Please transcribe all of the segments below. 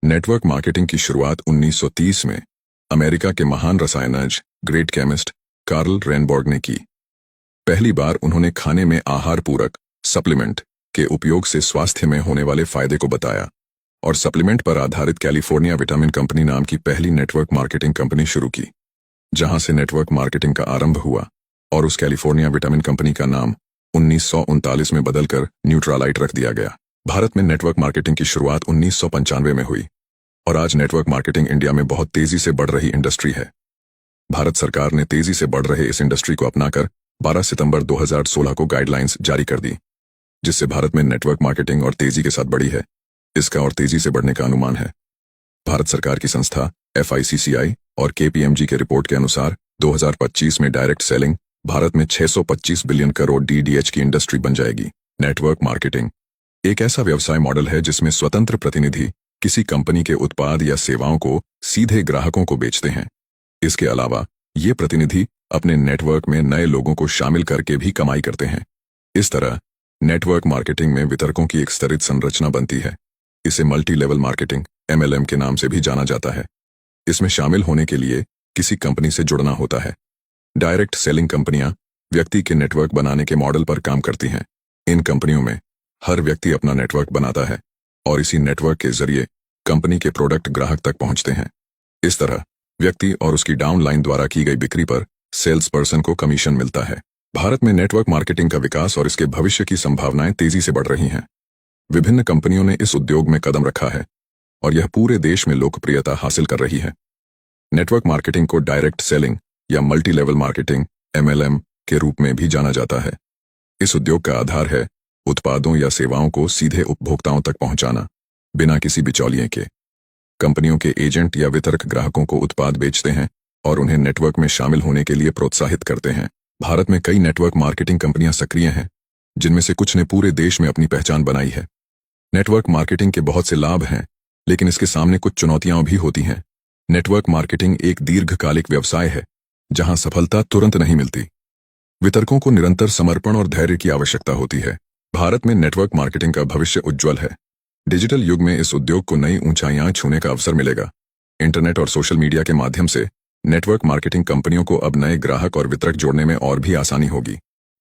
Network marketing की शुरुआत 1930 में अमेरिका के महान रसायनज्ञ ग्रेट केमिस्ट कार्ल रेनबॉर्ग ने की। पहली बार उन्होंने खाने में आहार पूरक सप्लीमेंट के उपयोग से स्वास्थ्य में होने वाले फायदे को बताया और सप्लीमेंट पर आधारित कैलिफोर्निया विटामिन कंपनी नाम की पहली नेटवर्क मार्केटिंग कंपनी शुरू की, जहां से नेटवर्क मार्केटिंग का आरंभ हुआ और उस कैलिफोर्निया विटामिन कंपनी का नाम 1939 में बदलकर न्यूट्रालाइट रख दिया गया। भारत में नेटवर्क मार्केटिंग की शुरुआत 1995 में हुई और आज नेटवर्क मार्केटिंग इंडिया में बहुत तेजी से बढ़ रही इंडस्ट्री है। भारत सरकार ने तेजी से बढ़ रहे इस इंडस्ट्री को अपनाकर 12 सितंबर 2016 को गाइडलाइंस जारी कर दी, जिससे भारत में नेटवर्क मार्केटिंग और तेजी के साथ बढ़ी है। इसका और तेजी से बढ़ने का अनुमान है। भारत सरकार की संस्था FICCI और KPMG के रिपोर्ट के अनुसार 2025 में डायरेक्ट सेलिंग भारत में 625 बिलियन करोड़ DDH की इंडस्ट्री बन जाएगी। नेटवर्क मार्केटिंग एक ऐसा व्यवसाय मॉडल है जिसमें स्वतंत्र प्रतिनिधि किसी कंपनी के उत्पाद या सेवाओं को सीधे ग्राहकों को बेचते हैं। इसके अलावा ये प्रतिनिधि अपने नेटवर्क में नए लोगों को शामिल करके भी कमाई करते हैं। इस तरह नेटवर्क मार्केटिंग में वितरकों की एक स्तरित संरचना बनती है। इसे मल्टी लेवल मार्केटिंग MLM के नाम से भी जाना जाता है। इसमें शामिल होने के लिए किसी कंपनी से जुड़ना होता है। डायरेक्ट सेलिंग कंपनियां व्यक्ति के नेटवर्क बनाने के मॉडल पर काम करती हैं। इन कंपनियों में हर व्यक्ति अपना नेटवर्क बनाता है और इसी नेटवर्क के जरिए कंपनी के प्रोडक्ट ग्राहक तक पहुंचते हैं। इस तरह व्यक्ति और उसकी डाउनलाइन द्वारा की गई बिक्री पर सेल्स पर्सन को कमीशन मिलता है। भारत में नेटवर्क मार्केटिंग का विकास और इसके भविष्य की संभावनाएं तेजी से बढ़ रही हैं। विभिन्न कंपनियों ने इस उद्योग में कदम रखा है और यह पूरे देश में लोकप्रियता हासिल कर रही है। नेटवर्क मार्केटिंग को डायरेक्ट सेलिंग या मल्टी लेवल मार्केटिंग MLM के रूप में भी जाना जाता है। इस उद्योग का आधार है उत्पादों या सेवाओं को सीधे उपभोक्ताओं तक पहुंचाना, बिना किसी बिचौलिए के। कंपनियों के एजेंट या वितरक ग्राहकों को उत्पाद बेचते हैं और उन्हें नेटवर्क में शामिल होने के लिए प्रोत्साहित करते हैं। भारत में कई नेटवर्क मार्केटिंग कंपनियां सक्रिय हैं, जिनमें से कुछ ने पूरे देश में अपनी पहचान बनाई है। नेटवर्क मार्केटिंग के बहुत से लाभ हैं, लेकिन इसके सामने कुछ चुनौतियां भी होती हैं। नेटवर्क मार्केटिंग एक दीर्घकालिक व्यवसाय है, जहां सफलता तुरंत नहीं मिलती। वितरकों को निरंतर समर्पण और धैर्य की आवश्यकता होती है। भारत में नेटवर्क मार्केटिंग का भविष्य उज्जवल है। डिजिटल युग में इस उद्योग को नई ऊंचाइयां छूने का अवसर मिलेगा। इंटरनेट और सोशल मीडिया के माध्यम से नेटवर्क मार्केटिंग कंपनियों को अब नए ग्राहक और वितरक जोड़ने में और भी आसानी होगी।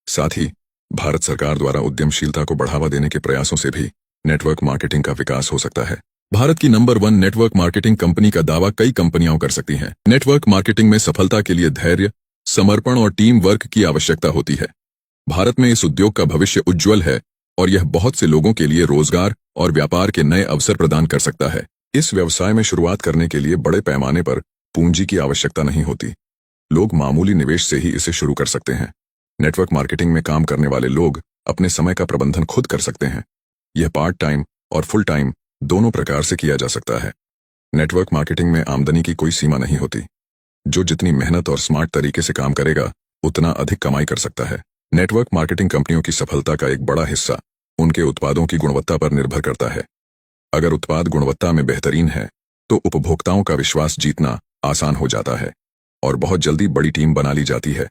साथ ही भारत सरकार द्वारा उद्यमशीलता को बढ़ावा देने के प्रयासों से भी नेटवर्क मार्केटिंग का विकास हो सकता है। भारत की नंबर 1 नेटवर्क मार्केटिंग कंपनी का दावा कई कंपनियां कर सकती हैं। नेटवर्क मार्केटिंग में सफलता के लिए धैर्य, समर्पण और टीम वर्क की आवश्यकता होती है। भारत में इस उद्योग का भविष्य उज्जवल है और यह बहुत से लोगों के लिए रोजगार और व्यापार के नए अवसर प्रदान कर सकता है। इस व्यवसाय में शुरुआत करने के लिए बड़े पैमाने पर पूंजी की आवश्यकता नहीं होती। लोग मामूली निवेश से ही इसे शुरू कर सकते हैं। नेटवर्क मार्केटिंग में काम करने वाले लोग अपने समय का प्रबंधन खुद कर सकते हैं। यह पार्ट टाइम और फुल टाइम दोनों प्रकार से किया जा सकता है। नेटवर्क मार्केटिंग में आमदनी की कोई सीमा नहीं होती। जो जितनी मेहनत और स्मार्ट तरीके से काम करेगा, उतना अधिक कमाई कर सकता है। नेटवर्क मार्केटिंग कंपनियों की सफलता का एक बड़ा हिस्सा उनके उत्पादों की गुणवत्ता पर निर्भर करता है। अगर उत्पाद गुणवत्ता में बेहतरीन है, तो उपभोक्ताओं का विश्वास जीतना आसान हो जाता है और बहुत जल्दी बड़ी टीम बना ली जाती है।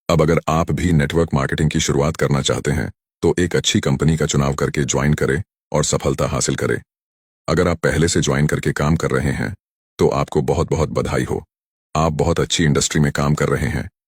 अब अगर आप भी नेटवर्क मार्केटिंग की शुरुआत करना चाहते हैं, तो एक अच्छी कंपनी का चुनाव करके ज्वाइन करें और सफलता हासिल करें। अगर आप पहले से ज्वाइन करके काम कर रहे हैं, तो आपको बहुत बहुत बधाई हो। आप बहुत अच्छी इंडस्ट्री में काम कर रहे हैं